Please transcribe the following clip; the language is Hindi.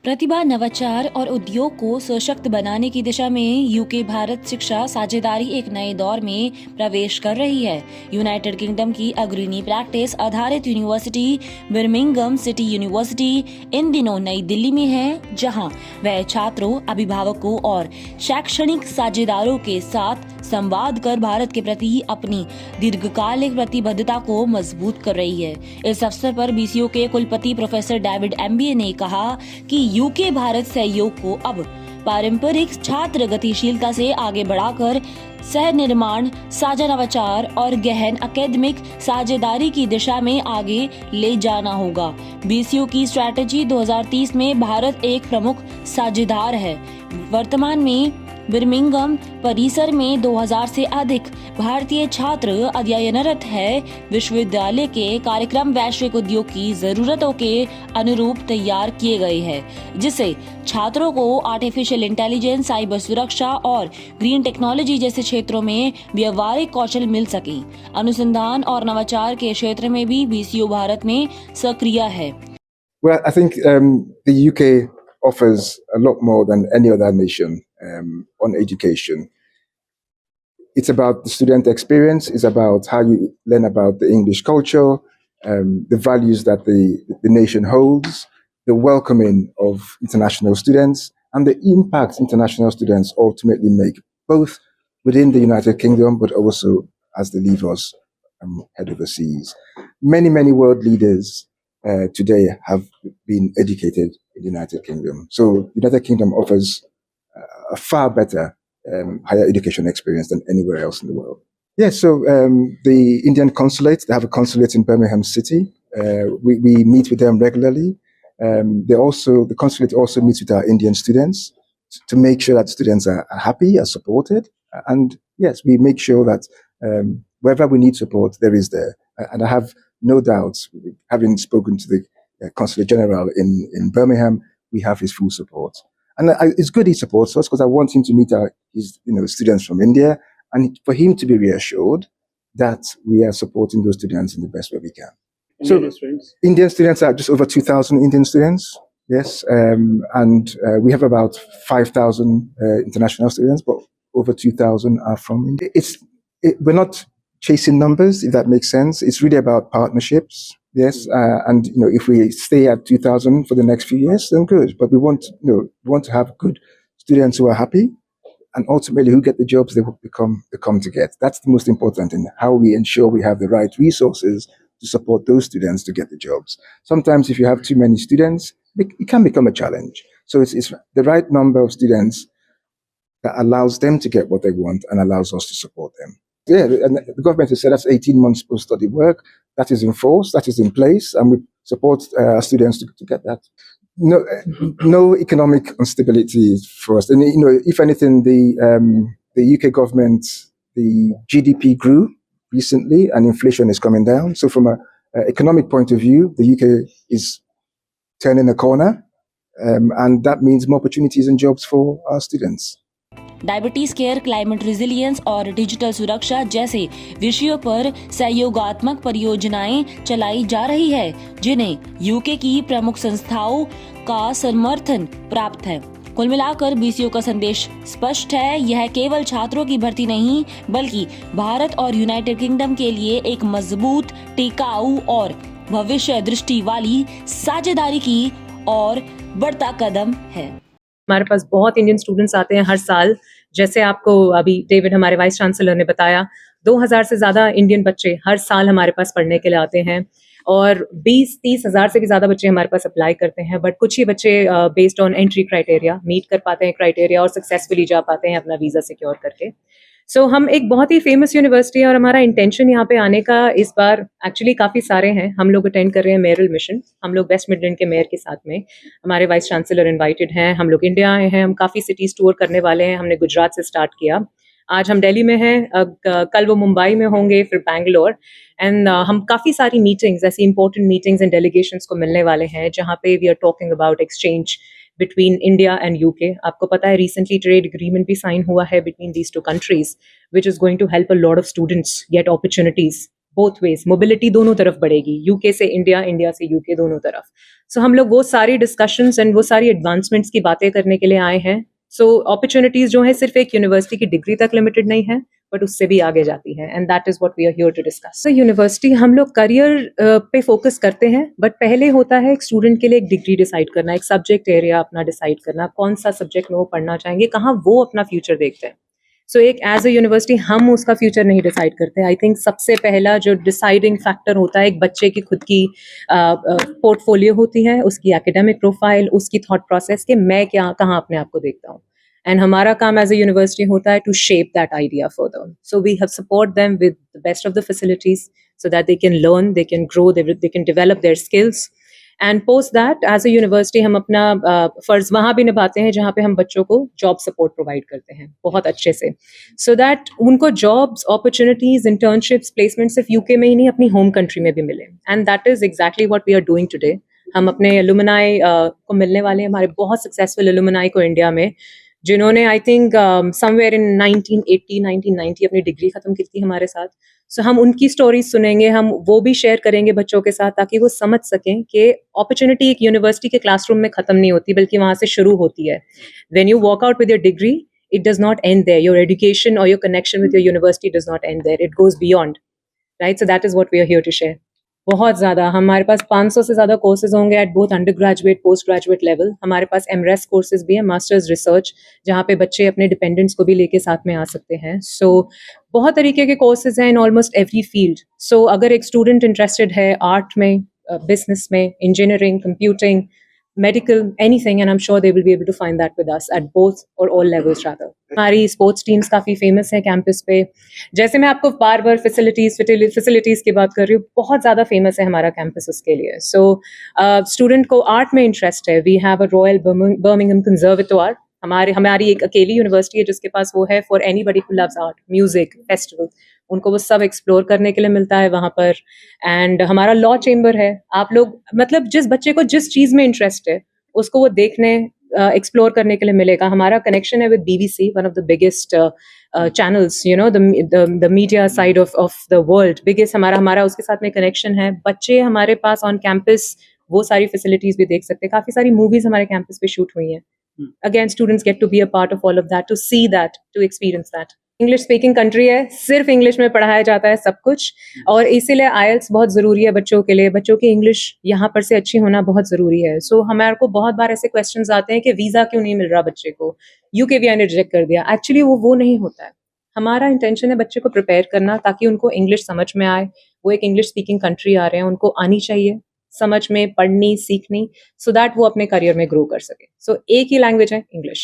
प्रतिभा, नवाचार और उद्योग को सशक्त बनाने की दिशा में यूके भारत शिक्षा साझेदारी एक नए दौर में प्रवेश कर रही है। यूनाइटेड किंगडम की अग्रणी प्रैक्टिस आधारित यूनिवर्सिटी बर्मिंघम सिटी यूनिवर्सिटी इन दिनों नई दिल्ली में है, जहां वह छात्रों, अभिभावकों और शैक्षणिक साझेदारों के साथ संवाद कर भारत के प्रति अपनी दीर्घकालिक प्रतिबद्धता को मजबूत कर रही है। इस अवसर पर बीसीयू के कुलपति प्रोफेसर डेविड एमबीए ने कहा कि यूके भारत सहयोग को अब पारंपरिक छात्र गतिशीलता से आगे बढ़ाकर सह निर्माण, साझा नवाचार और गहन एकेडमिक साझेदारी की दिशा में आगे ले जाना होगा। बीसीयू की स्ट्रैटेजी 2030 में भारत एक प्रमुख साझेदार है। वर्तमान में बर्मिंघम परिसर में 2000 से अधिक भारतीय छात्र अध्ययनरत है। विश्वविद्यालय के कार्यक्रम वैश्विक उद्योग की जरूरतों के अनुरूप तैयार किए गए हैं, जिससे छात्रों को आर्टिफिशियल इंटेलिजेंस, साइबर सुरक्षा और ग्रीन टेक्नोलॉजी जैसे क्षेत्रों में व्यवहारिक कौशल मिल सके। अनुसंधान और नवाचार के क्षेत्र में भी बीसीयू भारत में सक्रिय है। Well, I think the UK offers a lot more than any other nation on education. It's about the student experience. It's about how you learn about the English culture, the values that the nation holds, the welcoming of international students, and the impact international students ultimately make, both within the United Kingdom, but also as they leave us head overseas. Many world leaders today have been educated in the United Kingdom. So the United Kingdom offers a far better higher education experience than anywhere else in the world. Yeah, so the Indian consulate, they have a consulate in Birmingham City. We meet with them regularly. The consulate also meets with our Indian students to make sure that students are happy, are supported. And yes, we make sure that wherever we need support, there is there. And I have no doubts, having spoken to the Consulate General in Birmingham, we have his full support. And it's good he supports us, because I want him to meet his students from India, and for him to be reassured that we are supporting those students in the best way we can. Indian students are just over 2,000 Indian students, yes, and we have about 5,000 international students, but over 2,000 are from India. We're not chasing numbers, if that makes sense. It's really about partnerships. Yes, and if we stay at 2,000 for the next few years, then good. But we want to have good students who are happy, and ultimately who get the jobs they come to get. That's the most important in how we ensure we have the right resources to support those students to get the jobs. Sometimes, if you have too many students, it can become a challenge. So it's the right number of students that allows them to get what they want and allows us to support them. Yeah, and the government has said that's 18 months post-study work. That is in force, that is in place, and we support our students to get that. No economic instability for us. And if anything, the UK government, the GDP grew recently, and inflation is coming down. So from an economic point of view, the UK is turning a corner, and that means more opportunities and jobs for our students. Diabetes care, climate resilience और डिजिटल सुरक्षा जैसे विषयों पर सहयोगात्मक परियोजनाएं चलाई जा रही है, जिन्हें यूके की प्रमुख संस्थाओं का समर्थन प्राप्त है। कुल मिलाकर बीसीयू का संदेश स्पष्ट है। यह केवल छात्रों की भर्ती नहीं, बल्कि भारत और यूनाइटेड किंगडम के लिए एक मजबूत, टिकाऊ और भविष्य दृष्टि वाली साझेदारी की और बढ़ता कदम है। हमारे पास बहुत इंडियन स्टूडेंट्स आते हैं हर साल। जैसे आपको अभी डेविड, हमारे वाइस चांसलर ने बताया, 2000 से ज़्यादा इंडियन बच्चे हर साल हमारे पास पढ़ने के लिए आते हैं, और 20-30 हज़ार से भी ज़्यादा बच्चे हमारे पास अप्लाई करते हैं। बट कुछ ही बच्चे based on entry criteria meet कर पाते हैं क्राइटेरिया और सक्सेसफुली जा पाते हैं अपना वीज़ा सिक्योर करके। सो हम एक बहुत ही फेमस यूनिवर्सिटी है, और हमारा इंटेंशन यहाँ पे आने का इस बार एक्चुअली काफ़ी सारे हैं। हम लोग अटेंड कर रहे हैं मेयरल मिशन, हम लोग वेस्ट मिडलैंड के मेयर के साथ में, हमारे वाइस चांसलर इनवाइटेड हैं, हम लोग इंडिया आए हैं, हम काफ़ी सिटीज़ टूर करने वाले हैं। हमने गुजरात से स्टार्ट किया, आज हम दिल्ली में हैं, कल वो मुंबई में होंगे, फिर बैंगलोर। एंड हम काफ़ी सारी मीटिंग्स, ऐसी इंपॉर्टेंट मीटिंग्स एंड डेलीगेशंस को मिलने वाले हैं, जहाँ पे we are talking about exchange between India and UK. आपको पता है recently trade agreement भी sign हुआ है between these two countries, which is going to help a lot of students get opportunities both ways, mobility दोनों तरफ बढ़ेगी, यूके से इंडिया, इंडिया से यूके, दोनों तरफ. सो हम लोग वो सारी डिस्कशंस एंड वो सारी एडवांसमेंट्स की बातें करने के लिए आए हैं. सो अपॉर्चुनिटीज जो है सिर्फ एक यूनिवर्सिटी की डिग्री तक लिमिटेड नहीं है, बट उससे भी आगे जाती है, and that is what we are here to discuss. So university हम लोग करियर पे फोकस करते हैं, बट पहले होता है एक स्टूडेंट के लिए एक डिग्री डिसाइड करना, एक सब्जेक्ट एरिया अपना डिसाइड करना, कौन सा सब्जेक्ट में वो पढ़ना चाहेंगे, कहाँ वो अपना फ्यूचर देखते हैं. सो एक एज अ यूनिवर्सिटी हम उसका फ्यूचर नहीं डिसाइड करते. आई थिंक सबसे पहला जो डिसाइडिंग फैक्टर होता है एक बच्चे की खुद की पोर्टफोलियो होती है, उसकी एकेडमिक प्रोफाइल, उसकी थॉट प्रोसेस के मैं क्या कहाँ अपने आप को देखता हूँ. एंड हमारा काम एज अ यूनिवर्सिटी होता है to shape that idea further. So we have support them with the best of the facilities so that they can learn, they can grow, they can develop their skills. And post that as a university हम अपना फर्ज वहाँ भी निभाते हैं जहाँ पे हम बच्चों को जॉब सपोर्ट प्रोवाइड करते हैं बहुत अच्छे से, सो दैट उनको जॉब्स, अपॉर्चुनिटीज, इंटर्नशिप्स, प्लेसमेंट सिर्फ यूके में ही नहीं अपनी होम कंट्री में भी मिले. And that is exactly what we are doing today. हम अपने एलुमनाई को मिलने वाले हैं, हमारे बहुत सक्सेसफुल एलुमनाई को इंडिया में, जिन्होंने आई थिंक समवेयर इन 1980 1990 अपनी डिग्री खत्म की थी हमारे साथ. सो हम उनकी स्टोरीज सुनेंगे, हम वो भी शेयर करेंगे बच्चों के साथ, ताकि वो समझ सकें कि अपॉर्चुनिटी एक यूनिवर्सिटी के क्लासरूम में खत्म नहीं होती, बल्कि वहाँ से शुरू होती है. When you walk out with your degree, it does not end there. Your education or your connection with your university does not end there. It goes beyond, right? So that is what we are here to share. बहुत ज़्यादा हमारे पास 500 से ज़्यादा कोर्सेज होंगे at both under graduate, post graduate level. हमारे पास एमरेस कोर्सेज भी है, मास्टर्स रिसर्च, जहाँ पे बच्चे अपने डिपेंडेंट्स को भी लेके साथ में आ सकते हैं. सो बहुत तरीके के कोर्सेज हैं इन ऑलमोस्ट एवरी फील्ड. सो अगर एक स्टूडेंट इंटरेस्टेड है आर्ट में, बिजनेस में, engineering, computing, medical, anything, and I'm sure they will be able to find that with us at both or all levels rather. हमारी स्पोर्ट्स टीम्स काफ़ी फेमस है कैंपस पे. जैसे मैं आपको बार बार फैसिलिटीज़ की बात कर रही हूँ, बहुत ज़्यादा फेमस है हमारा कैंपस उसके लिए. सो स्टूडेंट को आर्ट में इंटरेस्ट है, we have a royal Birmingham conservatoire. हमारी एक अकेली यूनिवर्सिटी है जिसके पास वो है for anybody who loves art, music, festival, उनको वो सब एक्सप्लोर करने के लिए मिलता है वहाँ पर. एंड हमारा लॉ चेम्बर है. आप लोग मतलब जिस बच्चे को जिस चीज़ में इंटरेस्ट है उसको वो देखने, एक्सप्लोर करने के लिए मिलेगा. हमारा कनेक्शन है with BBC, one of the biggest channels, you know, the media side of the world, biggest हमारा उसके साथ में कनेक्शन है. बच्चे हमारे पास ऑन कैंपस वो सारी फैसिलिटीज भी देख सकते हैं. काफ़ी सारी मूवीज हमारे कैंपस पे शूट हुई हैं. Again, students get to be a part of all of that, to see that, to experience that. English speaking country है, सिर्फ इंग्लिश में पढ़ाया जाता है सब कुछ, और इसीलिए IELTS बहुत ज़रूरी है बच्चों के लिए. बच्चों की इंग्लिश यहाँ पर से अच्छी होना बहुत ज़रूरी है. सो हमारे को बहुत बार ऐसे क्वेश्चंस आते हैं कि वीज़ा क्यों नहीं मिल रहा बच्चे को, UKVI ने रिजेक्ट कर दिया. एक्चुअली वो नहीं होता है. हमारा इंटेंशन है बच्चे को प्रिपेयर करना ताकि उनको इंग्लिश समझ में आए. वो एक इंग्लिश स्पीकिंग कंट्री आ रहे हैं, उनको आनी चाहिए समझ में, पढ़नी, सीखनी, सो दैट वो अपने करियर में ग्रो कर सके. सो एक ही लैंग्वेज है इंग्लिश.